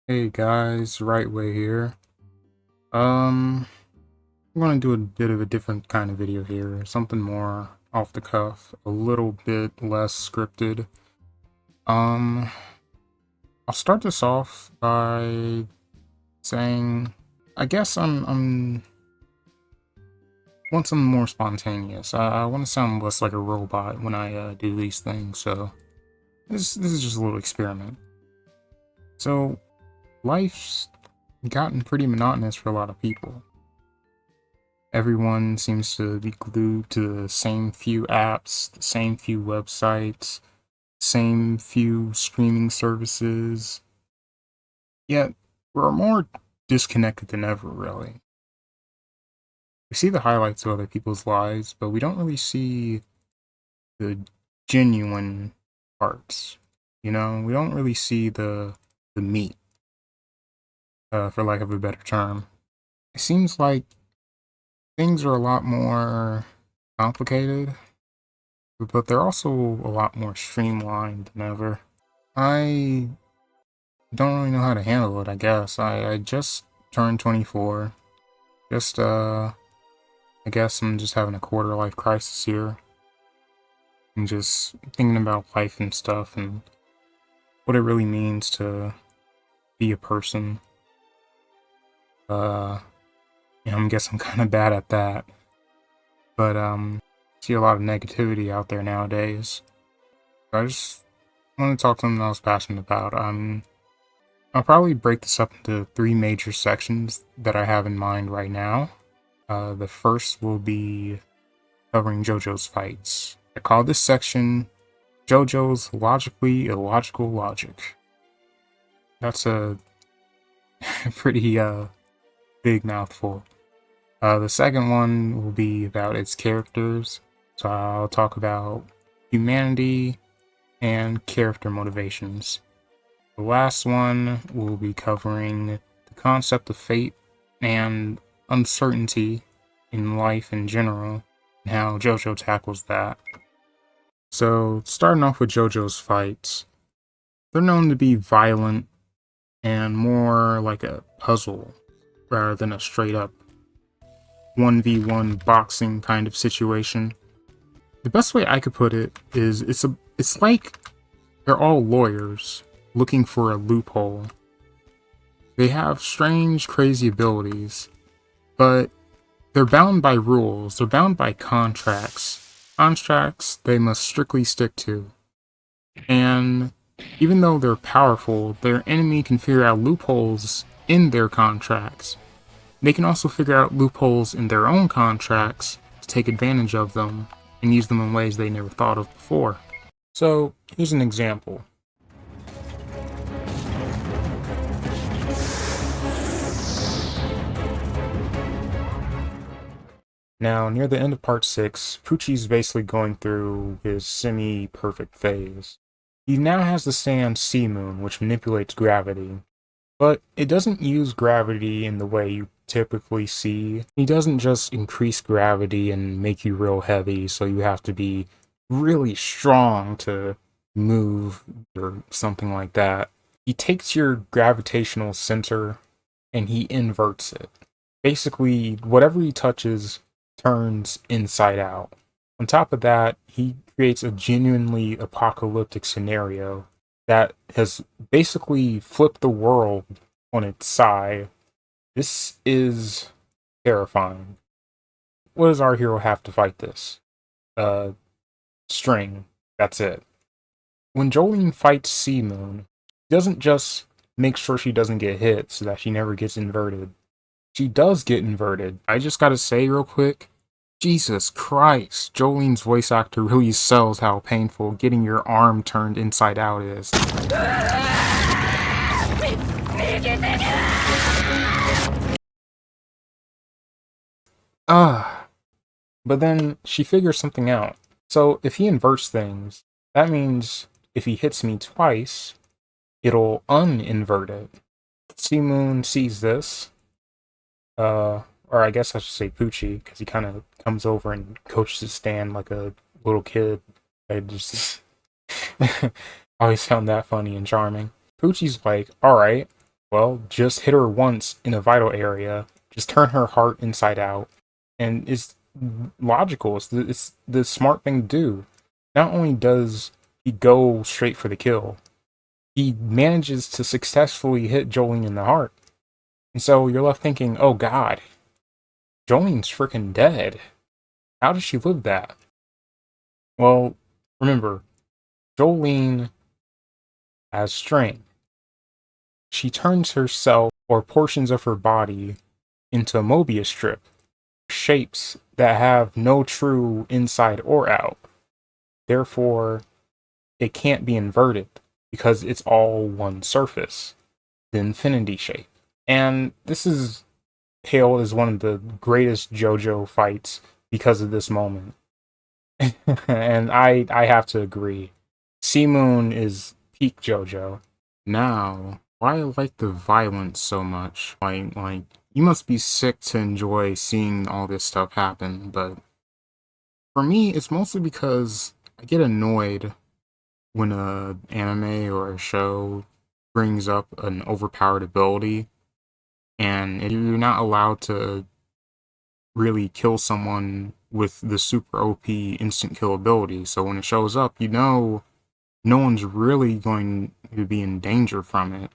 Hey guys, Right Way here. Um, I'm gonna do a bit of a different kind of video here, something more off the cuff, a little bit less scripted. Um, I'll start this off by saying, I guess I'm want something more spontaneous. I want to sound less like a robot when I do these things, so this is just a little experiment. So, life's gotten pretty monotonous for a lot of people. Everyone seems to be glued to the same few apps, the same few websites, same few streaming services. Yet, we're more disconnected than ever, really. We see the highlights of other people's lives, but we don't really see the genuine parts. We don't really see the meat, for lack of a better term. It seems like things are a lot more complicated, but they're also a lot more streamlined than ever. I don't really know how to handle it, I guess. I just turned 24. I guess I'm just having a quarter life crisis here. I'm just thinking about life and stuff and what it really means to be a person. Uh, I guess I'm kind of bad at that. But, see a lot of negativity out there nowadays. So I just want to talk something I was passionate about. I'll probably break this up into three major sections that I have in mind right now. The first will be covering JoJo's fights. I call this section JoJo's Logically Illogical Logic. That's a pretty big mouthful. The second one will be about its characters. So I'll talk about humanity and character motivations. The last one will be covering the concept of fate and uncertainty in life in general, and how JoJo tackles that. So, starting off with JoJo's fights, they're known to be violent and more like a puzzle rather than a straight up 1v1 boxing kind of situation. The best way I could put it is it's like they're all lawyers looking for a loophole. They have strange, crazy abilities, but they're bound by rules, they're bound by contracts. Contracts they must strictly stick to. And even though they're powerful, their enemy can figure out loopholes in their contracts. They can also figure out loopholes in their own contracts to take advantage of them and use them in ways they never thought of before. So, here's an example. Now, near the end of part 6, Pucci's basically going through his semi-perfect phase. He now has the stand Sea Moon, which manipulates gravity, but it doesn't use gravity in the way you typically see. He doesn't just increase gravity and make you real heavy, so you have to be really strong to move or something like that. He takes your gravitational center and he inverts it. Basically, whatever he touches turns inside out. On top of that, he creates a genuinely apocalyptic scenario that has basically flipped the world on its side. This is terrifying. What does our hero have to fight this? String. That's it. When Jolene fights Sea Moon, he doesn't just make sure she doesn't get hit so that she never gets inverted. She does get inverted. I just gotta say real quick, Jesus Christ, Jolene's voice actor really sells how painful getting your arm turned inside out is. Ah. But then she figures something out. So if he inverts things, that means if he hits me twice, it'll uninvert it. Sea Moon sees this, or I guess I should say Poochie, because he kind of comes over and coaches his stand like a little kid. I just always found that funny and charming. Poochie's like, alright, Well, just hit her once in a vital area, just turn her heart inside out, and it's logical. It's the smart thing to do. Not only does he go straight for the kill, he manages to successfully hit Jolene in the heart. And so you're left thinking, oh god, Jolene's freaking dead. How did she live that? Well, remember, Jolene has strength. She turns herself or portions of her body into a Mobius strip, shapes that have no true inside or out. Therefore, it can't be inverted because it's all one surface, the infinity shape. And this is hailed as one of the greatest JoJo fights because of this moment. And I have to agree. Sea Moon is peak JoJo. Now, why I like the violence so much? Like you must be sick to enjoy seeing all this stuff happen, but for me, it's mostly because I get annoyed when a anime or a show brings up an overpowered ability, and if you're not allowed to really kill someone with the super OP instant kill ability. So when it shows up, you know no one's really going to be in danger from it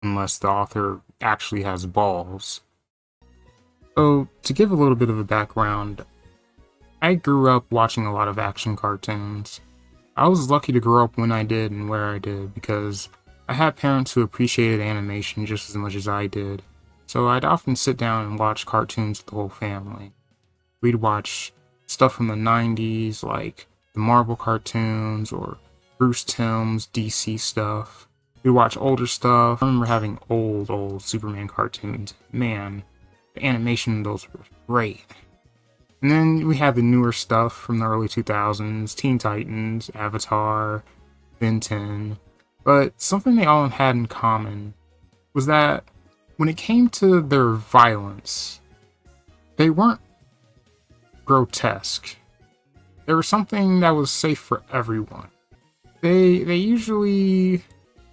unless the author actually has balls. So to give a little bit of a background, I grew up watching a lot of action cartoons. I was lucky to grow up when I did and where I did because I had parents who appreciated animation just as much as I did. So I'd often sit down and watch cartoons with the whole family. We'd watch stuff from the 90s, like the Marvel cartoons or Bruce Timm's DC stuff. We'd watch older stuff. I remember having old Superman cartoons. Man, the animation of those were great. And then we had the newer stuff from the early 2000s, Teen Titans, Avatar, Ben 10. But something they all had in common was that when it came to their violence, they weren't grotesque. They were something that was safe for everyone. They usually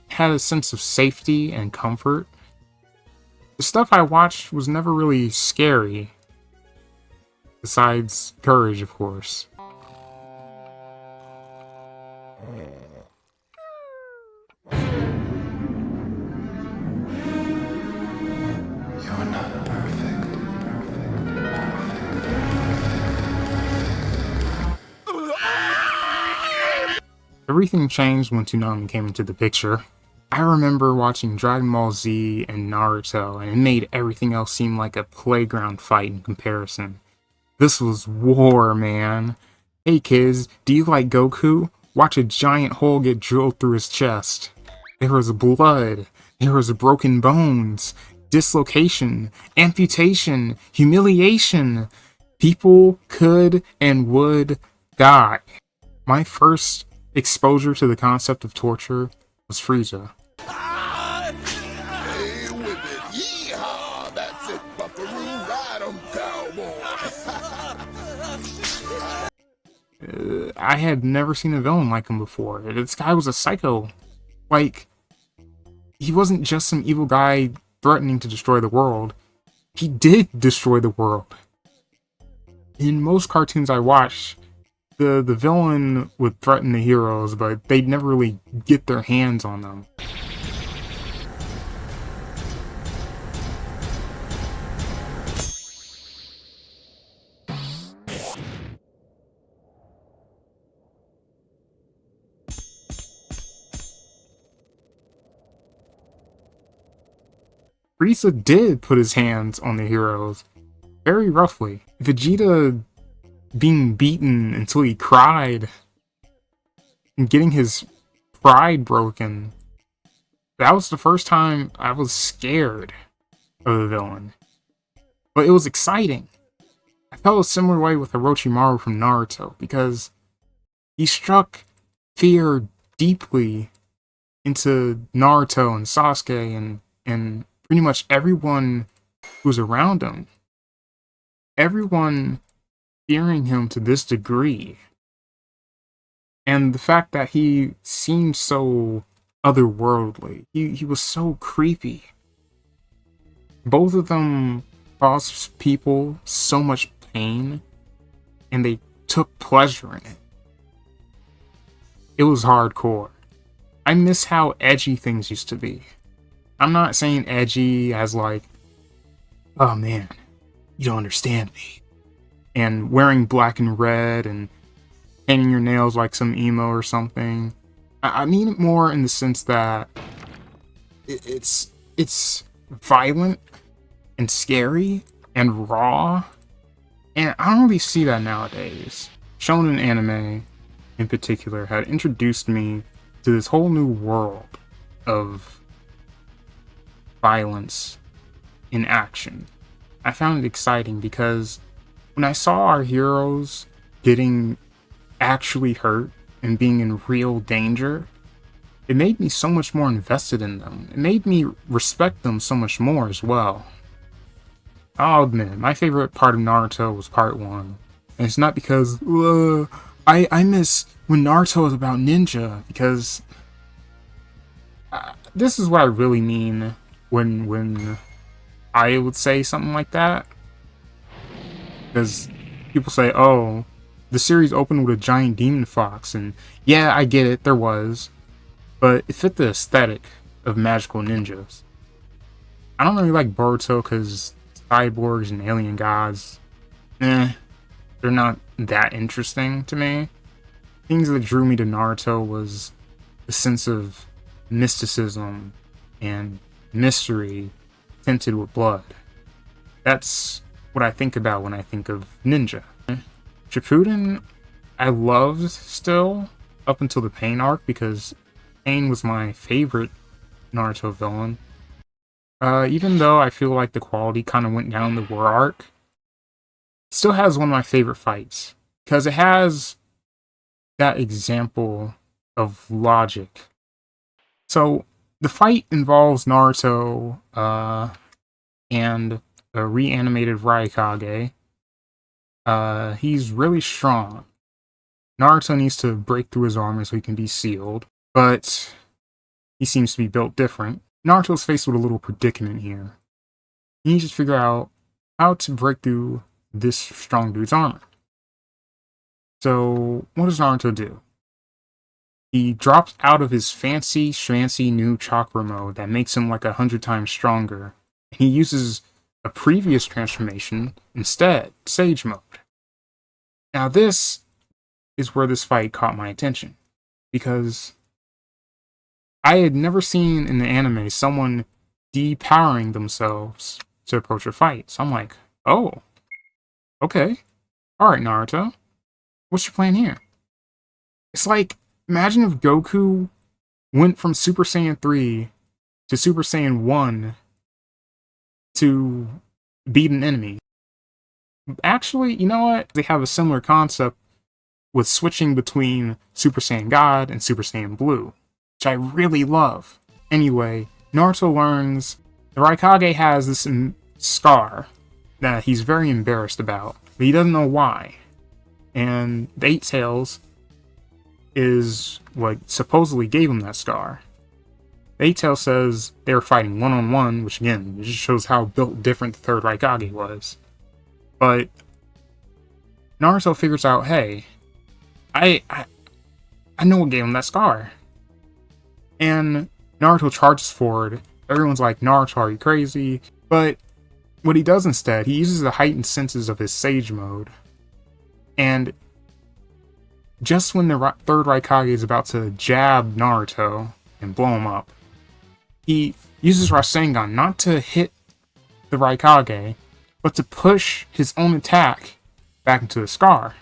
had a sense of safety and comfort. The stuff I watched was never really scary, besides courage, of course. You're not perfect. Everything changed when Toonami came into the picture. I remember watching Dragon Ball Z and Naruto, and it made everything else seem like a playground fight in comparison. This was war, man. Hey kids, do you like Goku? Watch a giant hole get drilled through his chest. There was blood. There was broken bones. Dislocation. Amputation. Humiliation. People could and would die. My first exposure to the concept of torture was Frieza. Hey, with it. Yeehaw! That's it, buckaroo. Ride 'em, cowboy. I had never seen a villain like him before. This guy was a psycho. Like, he wasn't just some evil guy threatening to destroy the world. He did destroy the world. In most cartoons I watched, the villain would threaten the heroes, but they'd never really get their hands on them. Frieza did put his hands on the heroes, very roughly. Vegeta being beaten until he cried and getting his pride broken. That was the first time I was scared of the villain. But it was exciting. I felt a similar way with Orochimaru from Naruto because he struck fear deeply into Naruto and Sasuke and pretty much everyone who was around him. Everyone fearing him to this degree. And the fact that he seemed so otherworldly. He was so creepy. Both of them caused people so much pain, and they took pleasure in it. It was hardcore. I miss how edgy things used to be. I'm not saying edgy as like, oh man, you don't understand me. And wearing black and red and painting your nails like some emo or something. I mean it more in the sense that it's violent and scary and raw. And I don't really see that nowadays. Shonen anime, in particular, had introduced me to this whole new world of violence in action. I found it exciting because when I saw our heroes getting actually hurt and being in real danger, it made me so much more invested in them. It made me respect them so much more as well. I'll admit, my favorite part of Naruto was part 1. And it's not because, I miss when Naruto was about ninja, because this is what I really mean when I would say something like that. Because people say, oh, the series opened with a giant demon fox, and yeah, I get it, there was, but it fit the aesthetic of magical ninjas. I don't really like Boruto because cyborgs and alien gods, they're not that interesting to me. Things that drew me to Naruto was the sense of mysticism and mystery tinted with blood. That's what I think about when I think of ninja. Shippuden, I loved still, up until the Pain arc, because Pain was my favorite Naruto villain. Even though I feel like the quality kind of went down the war arc, it still has one of my favorite fights, because it has that example of logic. So, the fight involves Naruto, and a reanimated Raikage. He's really strong. Naruto needs to break through his armor so he can be sealed, but he seems to be built different. Naruto's faced with a little predicament here. He needs to figure out how to break through this strong dude's armor. So, what does Naruto do? He drops out of his fancy, schmancy new chakra mode that makes him like 100 times stronger, and he uses a previous transformation instead, Sage Mode. Now this is where this fight caught my attention, because I had never seen in the anime someone depowering themselves to approach a fight. So I'm like, oh, okay. Alright, Naruto. What's your plan here? It's like, imagine if Goku went from Super Saiyan 3 to Super Saiyan 1 to beat an enemy. Actually, you know what? They have a similar concept with switching between Super Saiyan God and Super Saiyan Blue, which I really love. Anyway, Naruto learns the Raikage has this scar that he's very embarrassed about, but he doesn't know why. And the Eight Tails is what supposedly gave him that scar. The Eight Tails says they were fighting one-on-one, which again, just shows how built different the third Raikage was. But Naruto figures out, hey, I know what gave him that scar. And Naruto charges forward. Everyone's like, Naruto, are you crazy? But what he does instead, he uses the heightened senses of his Sage Mode. And just when the third Raikage is about to jab Naruto and blow him up, he uses Rasengan not to hit the Raikage, but to push his own attack back into the scar.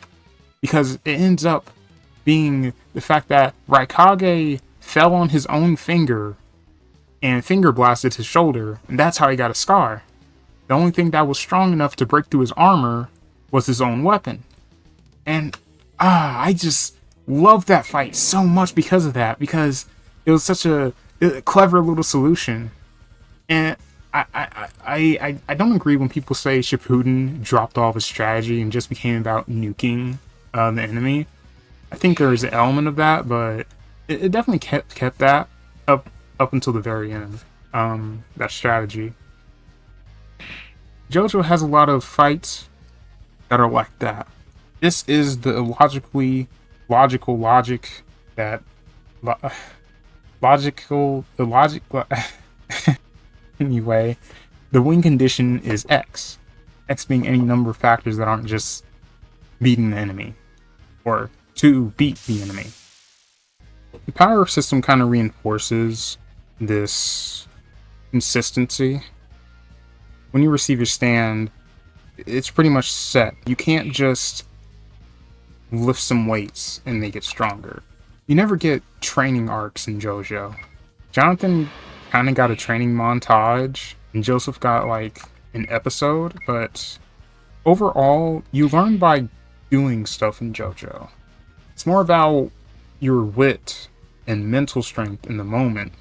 Because it ends up being the fact that Raikage fell on his own finger and finger blasted his shoulder, and that's how he got a scar. The only thing that was strong enough to break through his armor was his own weapon. And I just love that fight so much because of that, because it was such a clever little solution. And I don't agree when people say Shippuden dropped all of his strategy and just became about nuking the enemy. I think there is an element of that, but it definitely kept that up until the very end. That strategy. JoJo has a lot of fights that are like that. This is the logical logic that lo- logical the logic anyway. The win condition is X. X being any number of factors that aren't just beating the enemy or to beat the enemy. The power system kind of reinforces this consistency. When you receive your stand, it's pretty much set. You can't just lift some weights and make it stronger. You never get training arcs in JoJo. Jonathan kind of got a training montage, and Joseph got like an episode, but overall, you learn by doing stuff in JoJo. It's more about your wit and mental strength in the moment.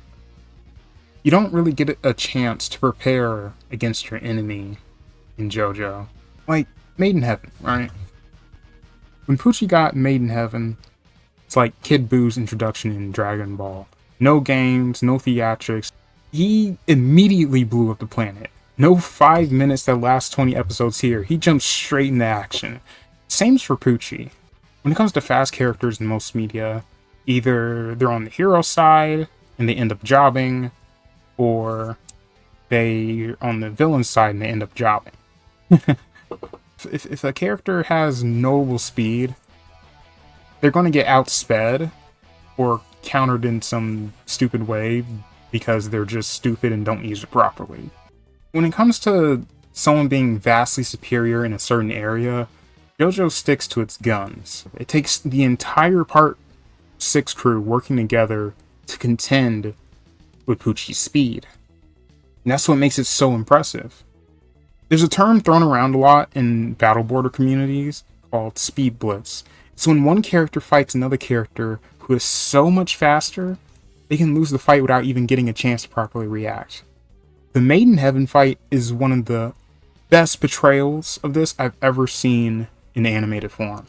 You don't really get a chance to prepare against your enemy in JoJo. Like Made in Heaven, right? When Pucci got Made in Heaven, it's like Kid Boo's introduction in Dragon Ball. No games, no theatrics. He immediately blew up the planet. No 5 minutes that last 20 episodes here. He jumps straight into action. Same's for Pucci. When it comes to fast characters in most media, either they're on the hero side and they end up jobbing, or they're on the villain side and they end up jobbing. If a character has notable speed, they're going to get outsped or countered in some stupid way because they're just stupid and don't use it properly. When it comes to someone being vastly superior in a certain area, JoJo sticks to its guns. It takes the entire Part 6 crew working together to contend with Pucci's speed. And that's what makes it so impressive. There's a term thrown around a lot in battle border communities called speed blitz. It's when one character fights another character who is so much faster, they can lose the fight without even getting a chance to properly react. The Made in Heaven fight is one of the best portrayals of this I've ever seen in animated form.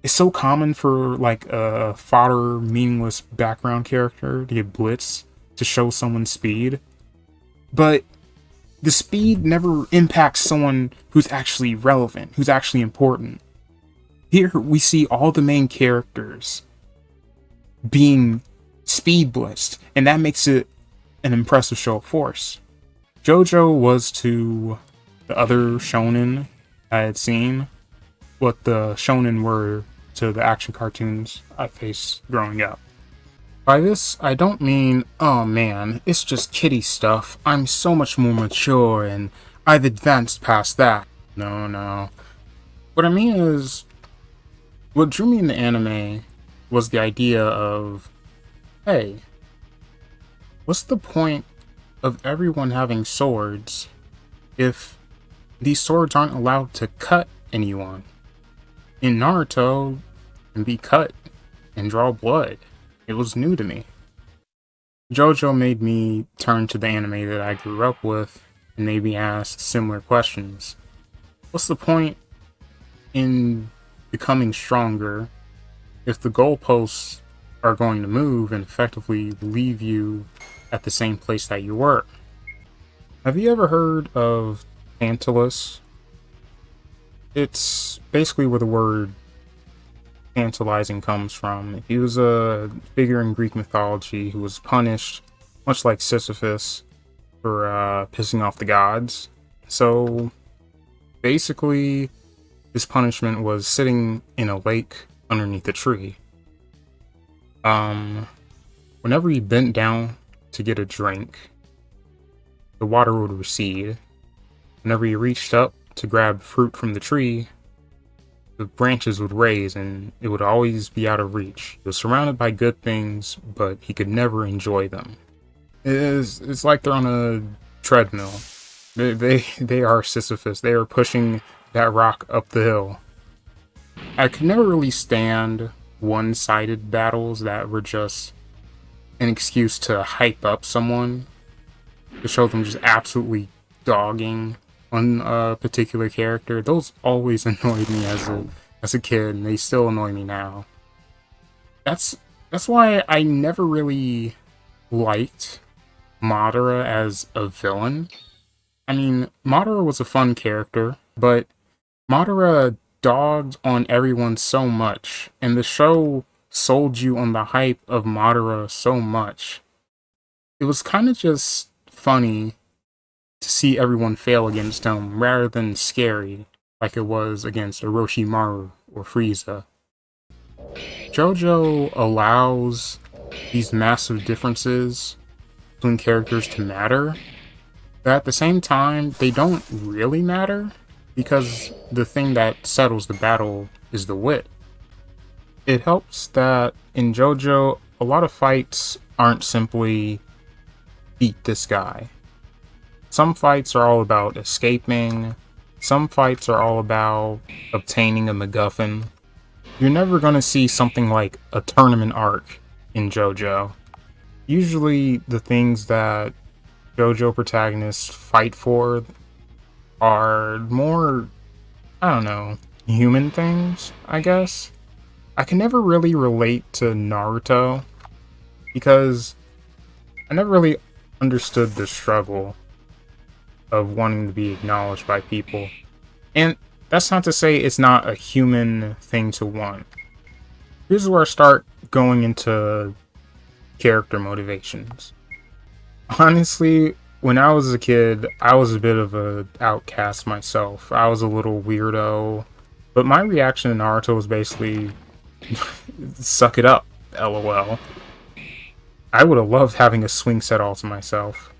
It's so common for like a fodder, meaningless background character to get blitzed to show someone's speed, but the speed never impacts someone who's actually relevant, who's actually important. Here we see all the main characters being speed blitzed, and that makes it an impressive show of force. JoJo was to the other shonen I had seen what the shonen were to the action cartoons I faced growing up. By this, I don't mean, oh man, it's just kiddie stuff, I'm so much more mature and I've advanced past that. No. What I mean is, what drew me into anime was the idea of, hey, what's the point of everyone having swords if these swords aren't allowed to cut anyone? In Naruto, and be cut and draw blood. It was new to me. JoJo made me turn to the anime that I grew up with and made me ask similar questions. What's the point in becoming stronger if the goalposts are going to move and effectively leave you at the same place that you were? Have you ever heard of Pantus? It's basically where the word tantalizing comes from. He was a figure in Greek mythology who was punished, much like Sisyphus, for pissing off the gods. So basically, his punishment was sitting in a lake underneath a tree. Whenever he bent down to get a drink, the water would recede. Whenever he reached up to grab fruit from the tree, the branches would raise and it would always be out of reach. He was surrounded by good things, but he could never enjoy them. It's like they're on a treadmill. They are Sisyphus. They are pushing that rock up the hill. I could never really stand one-sided battles that were just an excuse to hype up someone, to show them just absolutely dogging on a particular character. Those always annoyed me as a kid, and they still annoy me now. That's why I never really liked Madara as a villain. I mean, Madara was a fun character, but Madara dogged on everyone so much, and the show sold you on the hype of Madara so much. It was kind of just funny to see everyone fail against him rather than scary like it was against Orochimaru or Frieza. JoJo allows these massive differences between characters to matter, but at the same time, they don't really matter because the thing that settles the battle is the wit. It helps that in JoJo, a lot of fights aren't simply beat this guy. Some fights are all about escaping, some fights are all about obtaining a MacGuffin. You're never gonna see something like a tournament arc in JoJo. Usually, the things that JoJo protagonists fight for are more, I don't know, human things, I guess. I can never really relate to Naruto because I never really understood the struggle of wanting to be acknowledged by people. And that's not to say it's not a human thing to want. Here's where I start going into character motivations. Honestly, when I was a kid, I was a bit of an outcast myself. I was a little weirdo. But my reaction to Naruto was basically, suck it up, lol. I would have loved having a swing set all to myself.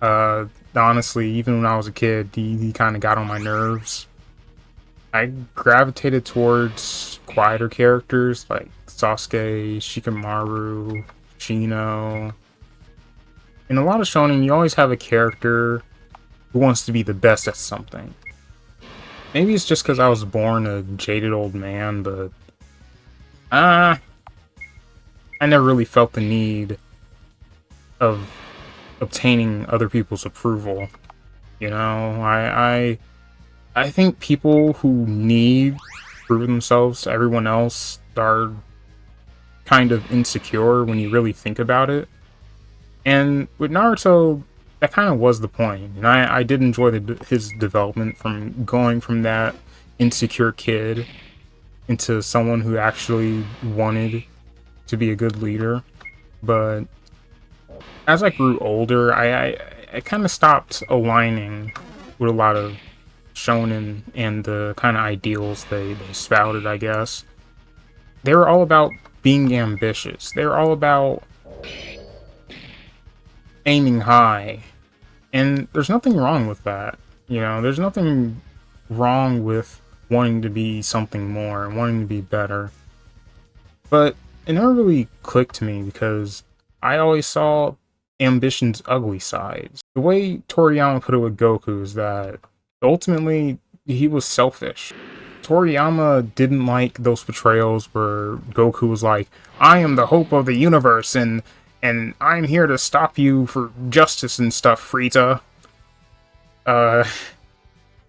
Honestly, even when I was a kid, he kind of got on my nerves. I gravitated towards quieter characters like Sasuke, Shikamaru, Shino. In a lot of shonen, you always have a character who wants to be the best at something. Maybe it's just because I was born a jaded old man, but I never really felt the need of obtaining other people's approval. You know, I think people who need to prove themselves to everyone else are kind of insecure when you really think about it. And with Naruto, that kind of was the point. And I did enjoy his development from going from that insecure kid into someone who actually wanted to be a good leader. But as I grew older, I kind of stopped aligning with a lot of shonen and the kind of ideals they spouted, I guess. They were all about being ambitious. They were all about aiming high. And there's nothing wrong with that. You know, there's nothing wrong with wanting to be something more and wanting to be better. But it never really clicked to me because I always saw ambition's ugly sides. The way Toriyama put it with Goku is that ultimately he was selfish. Toriyama didn't like those portrayals where Goku was like, I am the hope of the universe and I'm here to stop you for justice and stuff, Frieza.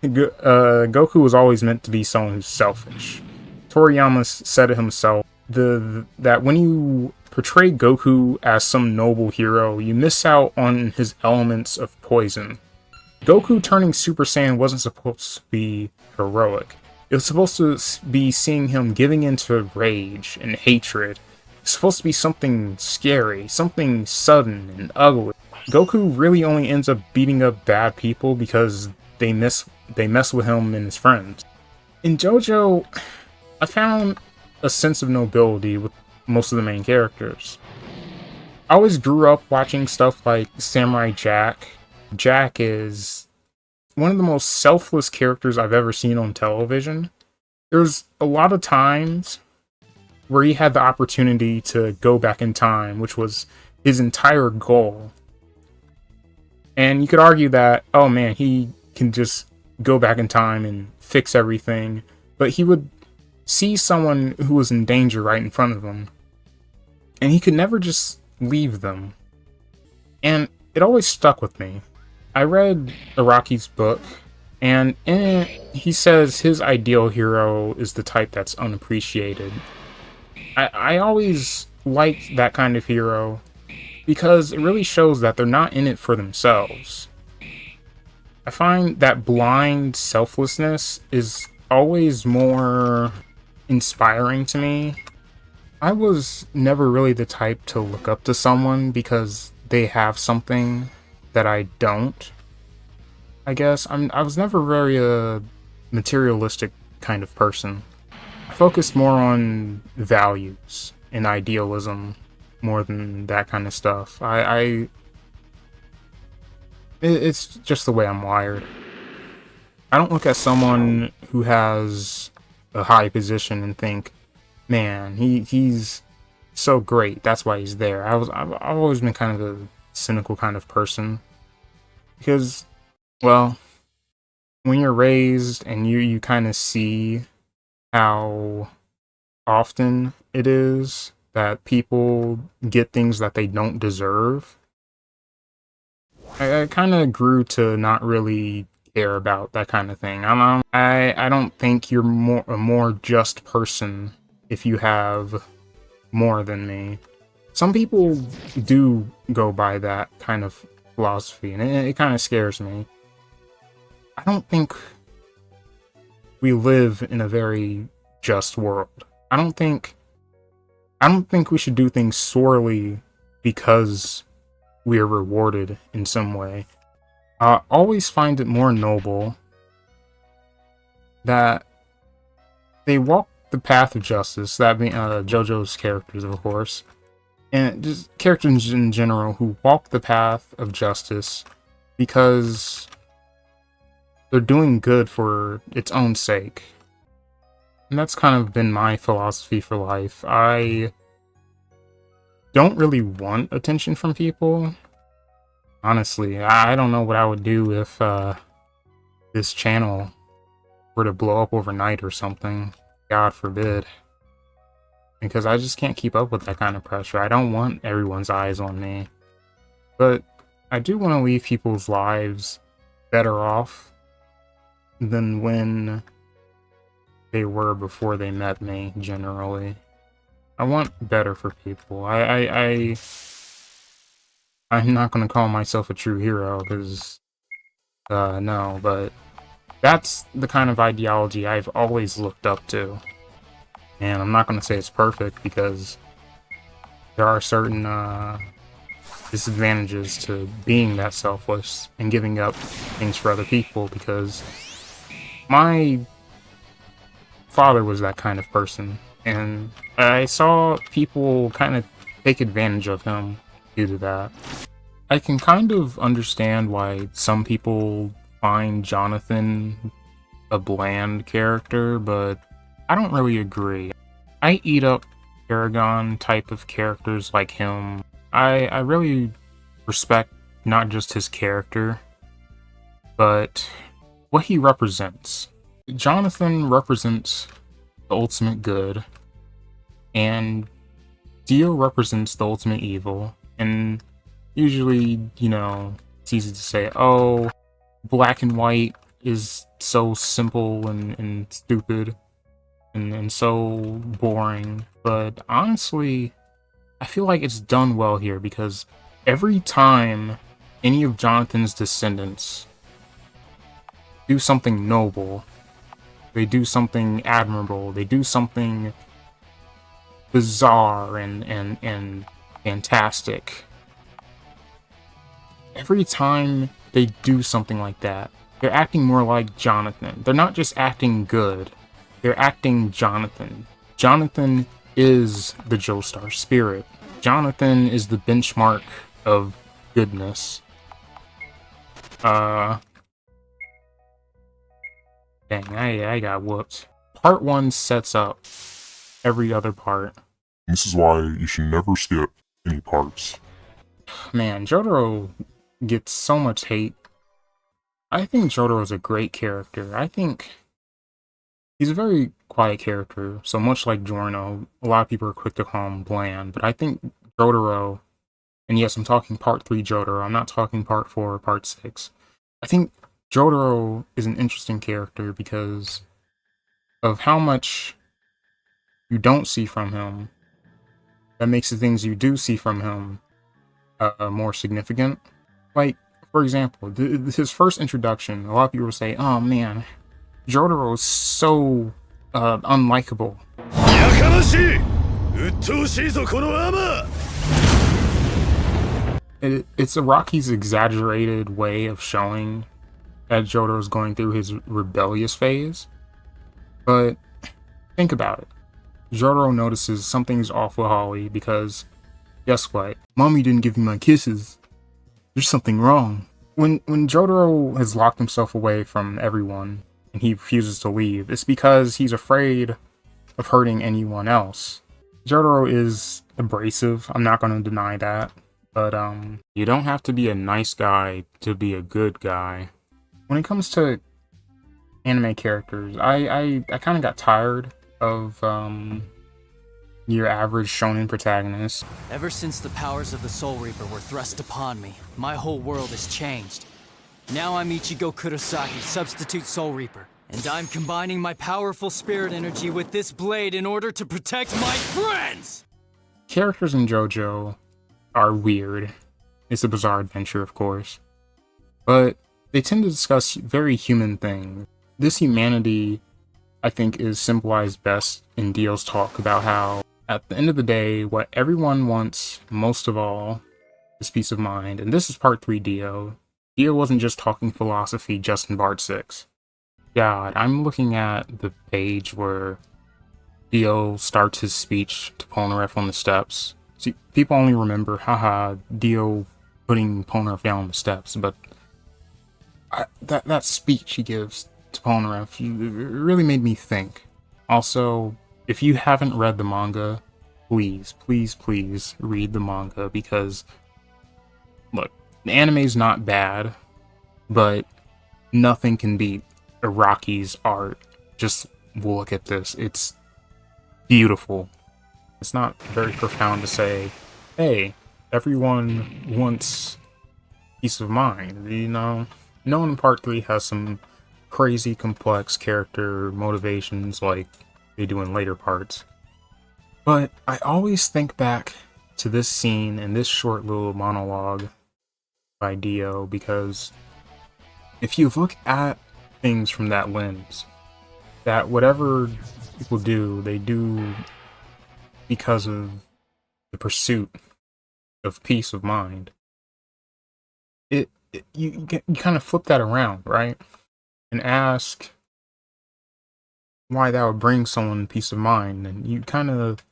Goku was always meant to be someone who's selfish. Toriyama said it himself, that when you portray Goku as some noble hero, you miss out on his elements of poison. Goku turning Super Saiyan wasn't supposed to be heroic. It was supposed to be seeing him giving into rage and hatred. It's supposed to be something scary, something sudden and ugly. Goku really only ends up beating up bad people because they mess with him and his friends. In JoJo, I found a sense of nobility with most of the main characters. I always grew up watching stuff like Samurai Jack. Jack is one of the most selfless characters I've ever seen on television. There's a lot of times where he had the opportunity to go back in time, which was his entire goal. And you could argue that, oh man, he can just go back in time and fix everything. But he would see someone who was in danger right in front of him, and he could never just leave them. And it always stuck with me. I read Araki's book, and in it, he says his ideal hero is the type that's unappreciated. I always liked that kind of hero because it really shows that they're not in it for themselves. I find that blind selflessness is always more inspiring to me. I was never really the type to look up to someone because they have something that I don't. I guess I was never very materialistic kind of person. I focused more on values and idealism more than that kind of stuff. It's just the way I'm wired. I don't look at someone who has a high position and think, man, he's so great. That's why he's there. I've always been kind of a cynical kind of person because, well, when you're raised and you kind of see how often it is that people get things that they don't deserve, I kind of grew to not really care about that kind of thing. I don't think you're a more just person if you have more than me. Some people do go by that kind of philosophy, and it kind of scares me. I don't think we live in a very just world. I don't think we should do things sorely because we are rewarded in some way. I always find it more noble that they walk the path of justice, that being JoJo's characters, of course, and just characters in general who walk the path of justice because they're doing good for its own sake. And that's kind of been my philosophy for life. I don't really want attention from people. Honestly, I don't know what I would do if this channel were to blow up overnight or something. God forbid. Because I just can't keep up with that kind of pressure. I don't want everyone's eyes on me. But I do want to leave people's lives better off than when they were before they met me, generally. I want better for people. I'm not gonna call myself a true hero, because, no, but that's the kind of ideology I've always looked up to. And I'm not gonna say it's perfect, because there are certain, disadvantages to being that selfless and giving up things for other people, because my father was that kind of person, and I saw people kind of take advantage of him due to that. I can kind of understand why some people find Jonathan a bland character, but I don't really agree. I eat up Paragon type of characters like him. I really respect not just his character, but what he represents. Jonathan represents the ultimate good, and Dio represents the ultimate evil. And usually, you know, it's easy to say, oh, black and white is so simple and stupid and so boring. But honestly, I feel like it's done well here, because every time any of Jonathan's descendants do something noble, they do something admirable, they do something bizarre and fantastic. Every time they do something like that, they're acting more like Jonathan. They're not just acting good, they're acting Jonathan. Jonathan is the Joestar spirit. Jonathan is the benchmark of goodness. Dang, I got whooped. Part 1 sets up every other part. This is why you should never skip any parts. Man, Jotaro gets so much hate. I think Jotaro is a great character. I think he's a very quiet character, so much like Giorno, a lot of people are quick to call him bland, but I think Jotaro, and yes, I'm talking part 3 Jotaro, I'm not talking part 4 or part 6. I think Jotaro is an interesting character because of how much you don't see from him. That makes the things you do see from him more significant. Like, For example, his first introduction, a lot of people say, "Oh man, Jotaro is so unlikable." やかましい鬱陶しいぞこのアーマー It's Araki's exaggerated way of showing that Jotaro's going through his rebellious phase. But think about it. Jotaro notices something's off with Holly because, guess what? Mommy didn't give me my kisses. There's something wrong. When Jotaro has locked himself away from everyone and he refuses to leave, it's because he's afraid of hurting anyone else. Jotaro is abrasive, I'm not going to deny that. But you don't have to be a nice guy to be a good guy. When it comes to anime characters, I kind of got tired of your average shonen protagonist. Ever since the powers of the Soul Reaper were thrust upon me, my whole world has changed. Now I'm Ichigo Kurosaki, substitute Soul Reaper, and I'm combining my powerful spirit energy with this blade in order to protect my friends! Characters in JoJo are weird. It's a bizarre adventure, of course. But they tend to discuss very human things. This humanity, I think, is symbolized best in Dio's talk about how, at the end of the day, what everyone wants most of all is peace of mind. And this is part 3 Dio. Dio wasn't just talking philosophy just in part 6. God, I'm looking at the page where Dio starts his speech to Polnareff on the steps. See, people only remember, haha, Dio putting Polnareff down on the steps, but that speech he gives to Polnareff really made me think. Also, if you haven't read the manga, please read the manga, because, look, the anime's not bad, but nothing can beat Araki's art. Just look at this. It's beautiful. It's not very profound to say, hey, everyone wants peace of mind. You know, no one in part 3 has some crazy complex character motivations like they do in later parts. But I always think back to this scene and this short little monologue by Dio, because if you look at things from that lens, that whatever people do, they do because of the pursuit of peace of mind. You kind of flip that around, right? And ask why that would bring someone peace of mind, and you kind of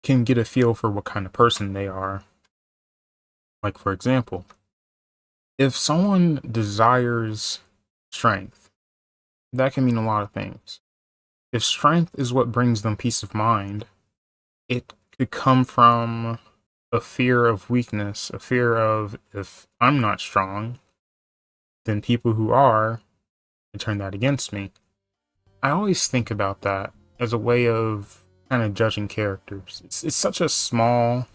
can get a feel for what kind of person they are. Like, for example, if someone desires strength, that can mean a lot of things. If strength is what brings them peace of mind, it could come from a fear of weakness, a fear of, if I'm not strong, then people who are can turn that against me. I always think about that as a way of kind of judging characters. It's such a small,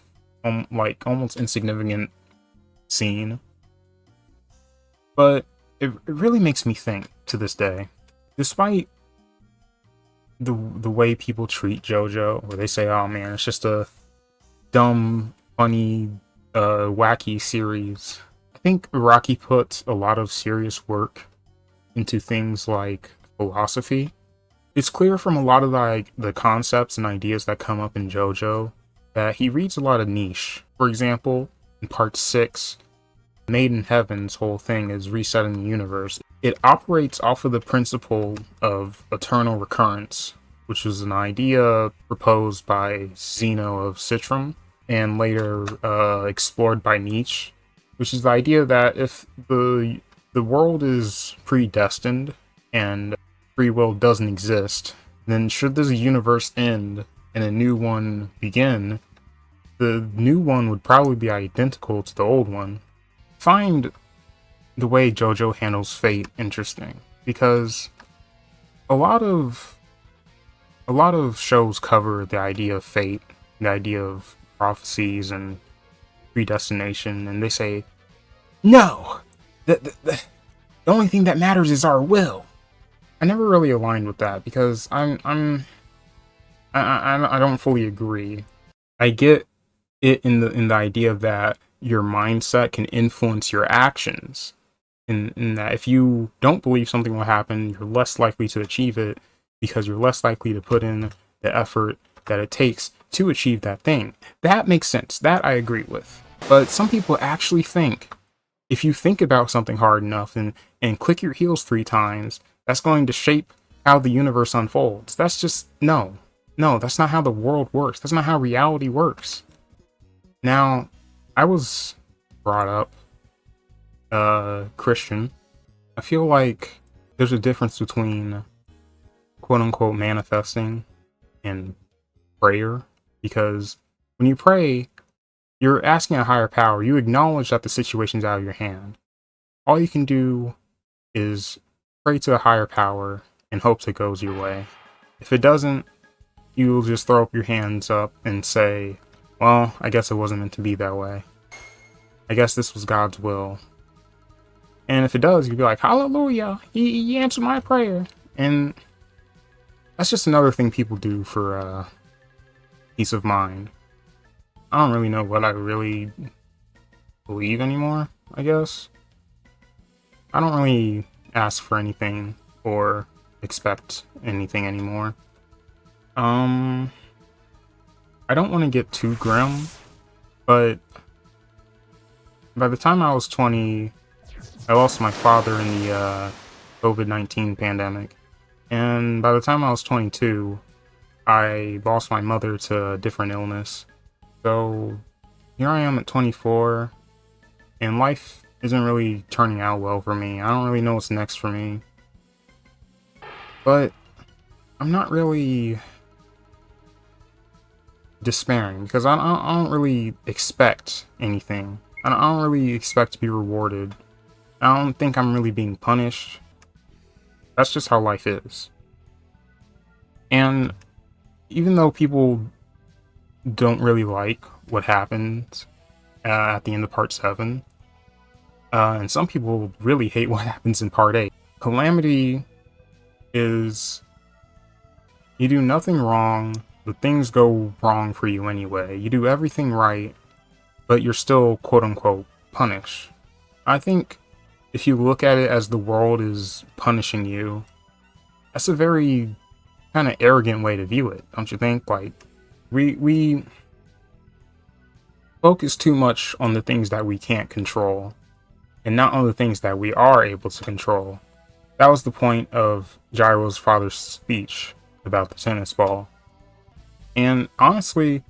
like almost insignificant scene, but it really makes me think to this day. Despite the way people treat JoJo, where they say, oh man, it's just a dumb, funny, wacky series, I think Araki puts a lot of serious work into things like philosophy. It's clear from a lot of the concepts and ideas that come up in JoJo that he reads a lot of niche. For example, in part 6, Made in Heaven's whole thing is resetting the universe. It operates off of the principle of eternal recurrence, which was an idea proposed by Zeno of Citrum and later explored by Nietzsche, which is the idea that if the world is predestined and free will doesn't exist, then should this universe end and a new one begin, the new one would probably be identical to the old one. Find the way JoJo handles fate interesting, because a lot of shows cover the idea of fate, the idea of prophecies and predestination, and they say, no, the only thing that matters is our will. I never really aligned with that, because I don't fully agree. I get it in the idea of that your mindset can influence your actions. In that if you don't believe something will happen, you're less likely to achieve it because you're less likely to put in the effort that it takes to achieve that thing. That makes sense. That I agree with. But some people actually think if you think about something hard enough and click your heels 3 times, that's going to shape how the universe unfolds. That's just, no. No, that's not how the world works. That's not how reality works. Now, I was brought up Christian. I feel like there's a difference between quote unquote manifesting and prayer, because when you pray, you're asking a higher power. You acknowledge that the situation's out of your hand. All you can do is pray to a higher power and hopes it goes your way. If it doesn't, you'll just throw up your hands up and say, well, I guess it wasn't meant to be that way. I guess this was God's will. And if it does, you'll be like, hallelujah, he answered my prayer. And that's just another thing people do for peace of mind. I don't really know what I really believe anymore, I guess. I don't really ask for anything or expect anything anymore. I don't want to get too grim, but by the time I was 20, I lost my father in the COVID-19 pandemic. And by the time I was 22, I lost my mother to a different illness. So here I am at 24, and life isn't really turning out well for me. I don't really know what's next for me. But I'm not really despairing, because I don't really expect anything. I don't really expect to be rewarded. I don't think I'm really being punished. That's just how life is. And even though people don't really like what happens at the end of part 7, and some people really hate what happens in part 8, Calamity is, you do nothing wrong, but things go wrong for you anyway. You do everything right, but you're still quote-unquote punished. I think if you look at it as the world is punishing you, that's a very kind of arrogant way to view it, don't you think? Like, we focus too much on the things that we can't control, and not on the things that we are able to control. That was the point of Gyro's father's speech about the tennis ball. And honestly,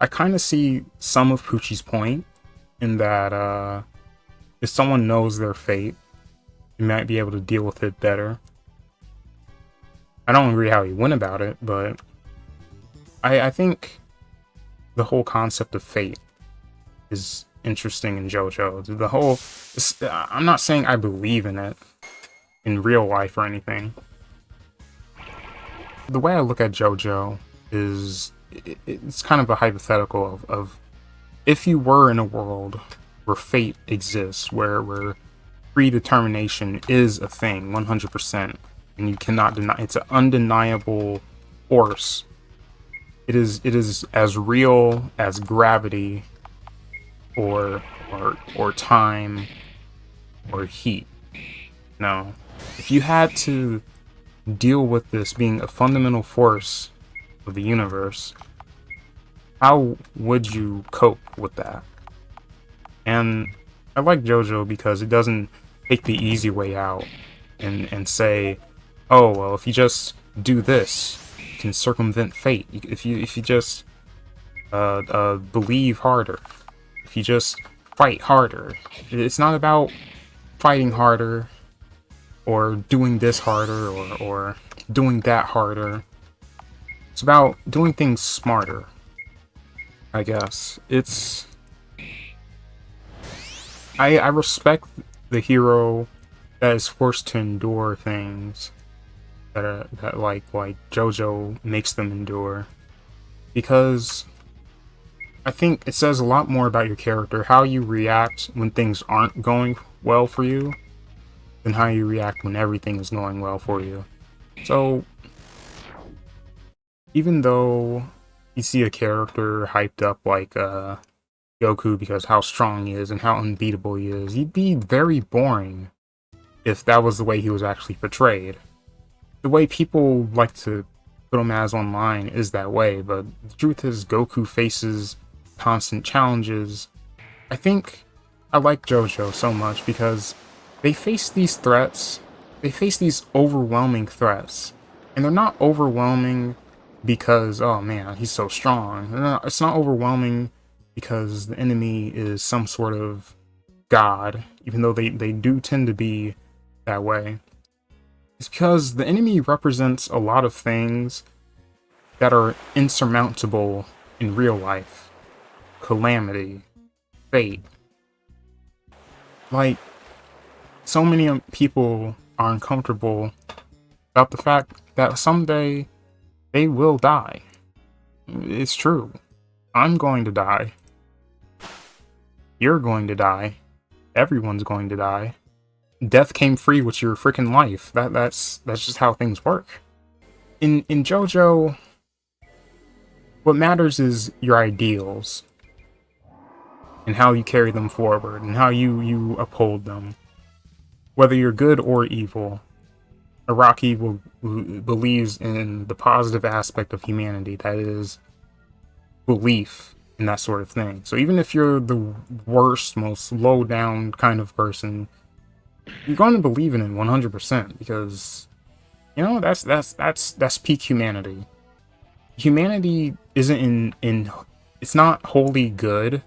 I kind of see some of Poochie's point in that if someone knows their fate, you might be able to deal with it better. I don't agree how he went about it, but I think the whole concept of fate is interesting in JoJo. The whole, I'm not saying I believe in it in real life or anything. The way I look at JoJo is, it's kind of a hypothetical of if you were in a world where fate exists, where predetermination is a thing 100%, and you cannot deny, it's an undeniable force. It is as real as gravity or time or heat. No, if you had to deal with this being a fundamental force of the universe, how would you cope with that? And I like JoJo because it doesn't take the easy way out and say, oh, well, if you just do this, you can circumvent fate. If you just believe harder, if you just fight harder. It's not about fighting harder or doing this harder or doing that harder. It's about doing things smarter, I guess. I respect the hero that is forced to endure things that like JoJo makes them endure, because I think it says a lot more about your character, how you react when things aren't going well for you, than how you react when everything is going well for you. So even though you see a character hyped up like Goku because how strong he is and how unbeatable he is. He'd be very boring if that was the way he was actually portrayed. The way people like to put him as online is that way, but the truth is Goku faces constant challenges. I think I like JoJo so much because they face these threats, they face these overwhelming threats, and they're not overwhelming because, oh man, he's so strong. It's not overwhelming because the enemy is some sort of god, even though they do tend to be that way. It's because the enemy represents a lot of things that are insurmountable in real life. Calamity, fate. Like, so many people are uncomfortable about the fact that someday they will die. It's true. I'm going to die. You're going to die. Everyone's going to die. Death came free with your freaking life. That's just how things work. In JoJo, what matters is your ideals and how you carry them forward and how you uphold them. Whether you're good or evil, Araki believes in the positive aspect of humanity, that is belief in that sort of thing. So even if you're the worst, most low down kind of person, you're going to believe in it 100% because, you know, that's peak humanity. Humanity isn't it's not wholly good.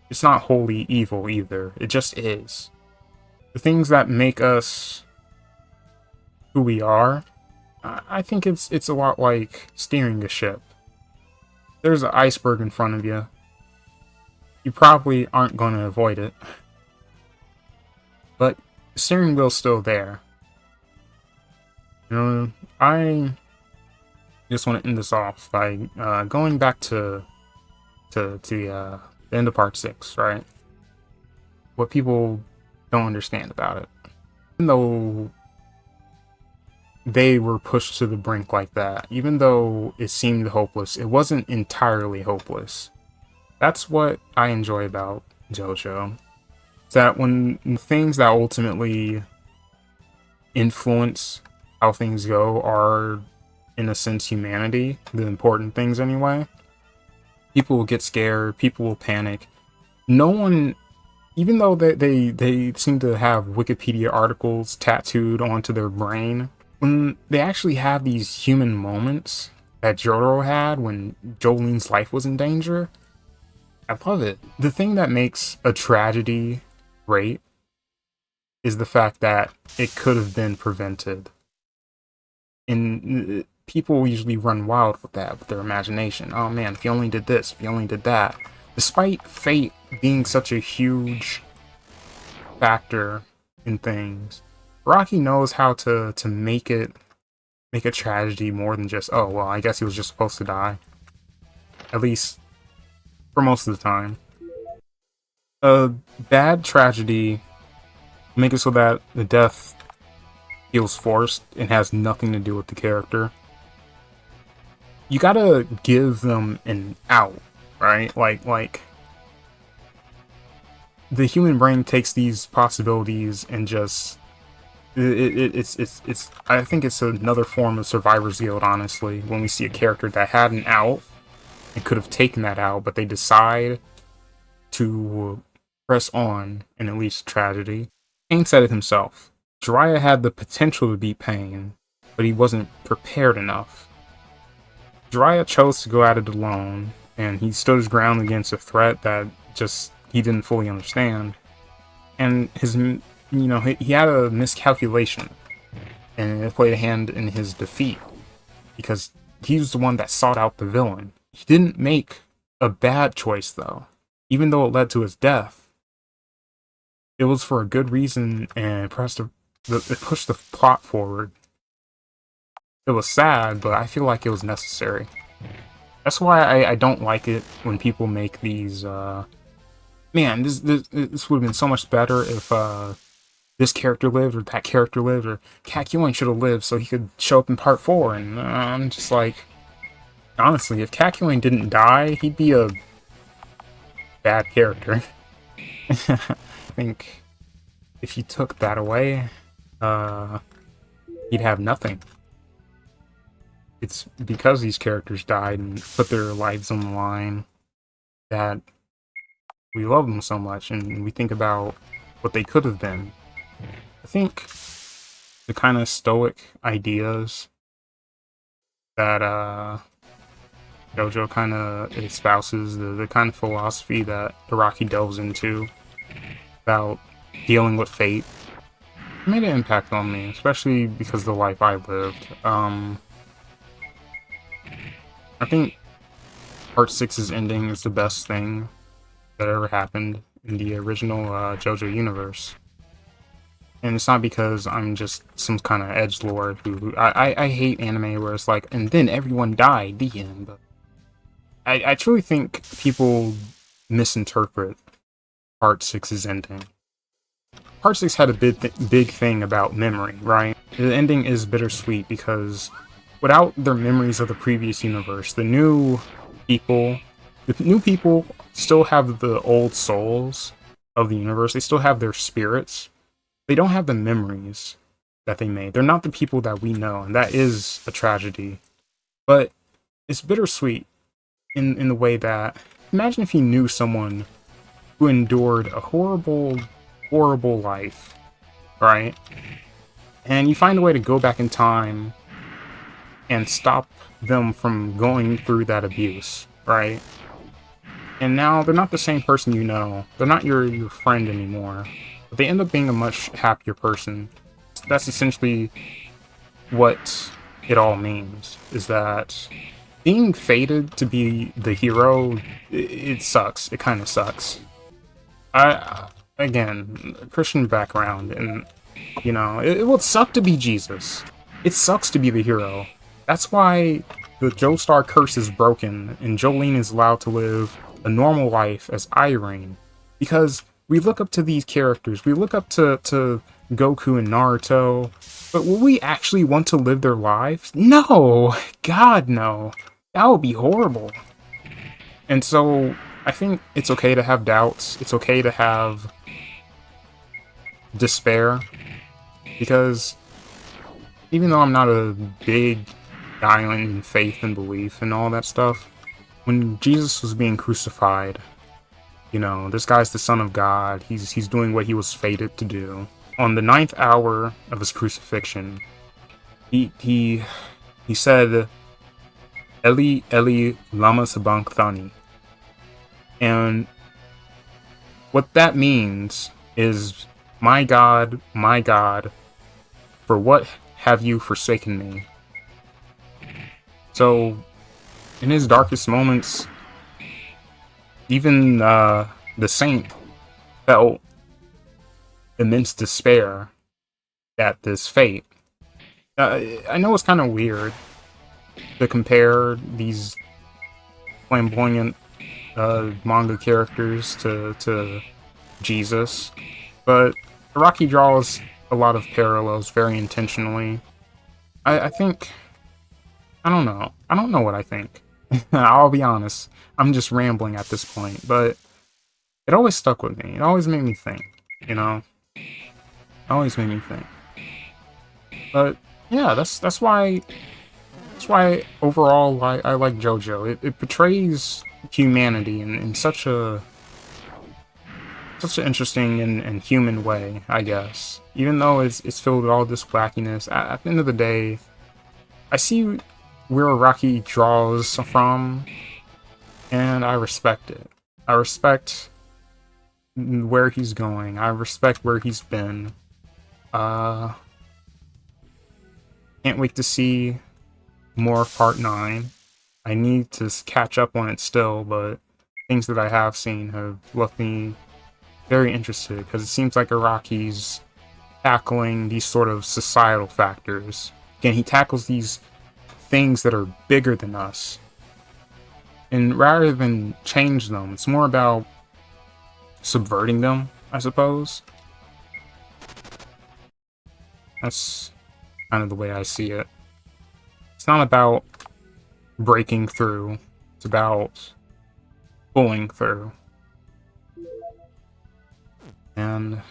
It's not wholly evil either. It just is. The things that make us who we are, I think it's a lot like steering a ship. There's an iceberg in front of you. You probably aren't going to avoid it. But the steering wheel's still there. You know, I just want to end this off by going back to the end of part 6, right? What people don't understand about it. Even though they were pushed to the brink like that, even though it seemed hopeless, it wasn't entirely hopeless. That's what I enjoy about JoJo. It's that when things that ultimately influence how things go are, in a sense, humanity, the important things anyway, people will get scared, people will panic. No one, even though they seem to have Wikipedia articles tattooed onto their brain, when they actually have these human moments that JoJo had when Jolene's life was in danger, I love it. The thing that makes a tragedy great is the fact that it could have been prevented. And people usually run wild with that, with their imagination. Oh man, if you only did this, if you only did that. Despite fate being such a huge factor in things, Rocky knows how to make a tragedy more than just, oh well, I guess he was just supposed to die. At least for most of the time. A bad tragedy make it so that the death feels forced and has nothing to do with the character. You gotta give them an out, right? Like the human brain takes these possibilities and just it's I think it's another form of survivor's guilt, honestly, when we see a character that had an out and could have taken that out, but they decide to press on in at least tragedy. Pain said it himself. Jiraiya had the potential to beat Pain, but he wasn't prepared enough. Jiraiya chose to go at it alone, and he stood his ground against a threat that just he didn't fully understand. And his, he had a miscalculation, and it played a hand in his defeat, because he was the one that sought out the villain. He didn't make a bad choice, though, even though it led to his death. It was for a good reason, and it pushed the plot forward. It was sad, but I feel like it was necessary. That's why I don't like it when people make these, man, this would have been so much better if, this character lived, or that character lived, or Kakyoin should have lived so he could show up in part 4, and I'm just like, honestly, if Kakyoin didn't die, he'd be bad character. I think if you took that away, he'd have nothing. It's because these characters died and put their lives on the line that we love them so much, and we think about what they could have been. I think the kind of stoic ideas that JoJo kind of espouses, the kind of philosophy that Araki delves into about dealing with fate, made an impact on me, especially because of the life I lived. I think Part 6's ending is the best thing that ever happened in the original JoJo universe. And it's not because I'm just some kind of edgelord who I hate anime where it's like, and then everyone died, the end. But I truly think people misinterpret Part 6's ending. Part 6 had a big thing about memory, right? The ending is bittersweet because without their memories of the previous universe, the new people still have the old souls of the universe. They still have their spirits. They don't have the memories that they made. They're not the people that we know, and that is a tragedy. But it's bittersweet in the way that, imagine if you knew someone who endured a horrible life, right? And you find a way to go back in time and stop them from going through that abuse, right? And now they're not the same person you know. They're not your friend anymore. But they end up being a much happier person. That's essentially what it all means, is that being fated to be the hero, it sucks. It kind of sucks. Again, Christian background, and, you know, it would suck to be Jesus. It sucks to be the hero. That's why the Joestar curse is broken, and Jolene is allowed to live a normal life as Irene. Because we look up to these characters, we look up to Goku and Naruto, but will we actually want to live their lives? No! God, no. That would be horrible. And so, I think it's okay to have doubts, it's okay to have despair, because even though I'm not a big guy in faith and belief and all that stuff, when Jesus was being crucified, you know, this guy's the Son of God, he's doing what he was fated to do. On the 9th hour of his crucifixion, he said, Eli, Eli, lama sabachthani. And what that means is, my God, for what have you forsaken me? So, in his darkest moments, even the saint felt immense despair at this fate. I know it's kind of weird to compare these flamboyant manga characters to Jesus, but Araki draws a lot of parallels very intentionally. I think, I don't know what I think. I'll be honest, I'm just rambling at this point, but it always stuck with me. It always made me think, you know? It always made me think. But yeah, that's why overall I like JoJo. It portrays humanity in such an interesting and human way, I guess. Even though it's filled with all this wackiness, at the end of the day, I see where Araki draws from, and I respect it. I respect where he's going. I respect where he's been. Can't wait to see more of Part 9. I need to catch up on it still, but things that I have seen have left me very interested, because it seems like Araki's tackling these sort of societal factors. Again, he tackles these things that are bigger than us, and rather than change them, it's more about subverting them, I suppose. That's kind of the way I see it. It's not about breaking through, it's about pulling through. And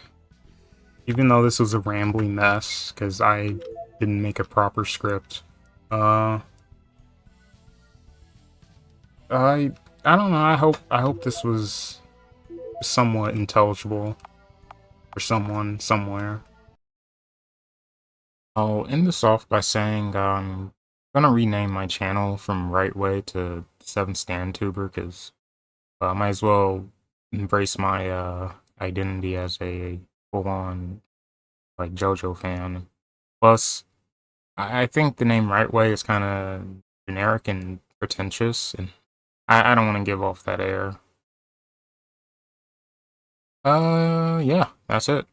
even though this was a rambling mess, because I didn't make a proper script, I don't know. I hope this was somewhat intelligible for someone somewhere. I'll end this off by saying I'm gonna rename my channel from Right Way to 7StanTuber because I might as well embrace my identity as a full-on like JoJo fan. Plus, I think the name Right Way is kind of generic and pretentious, and I don't want to give off that air. Yeah, that's it.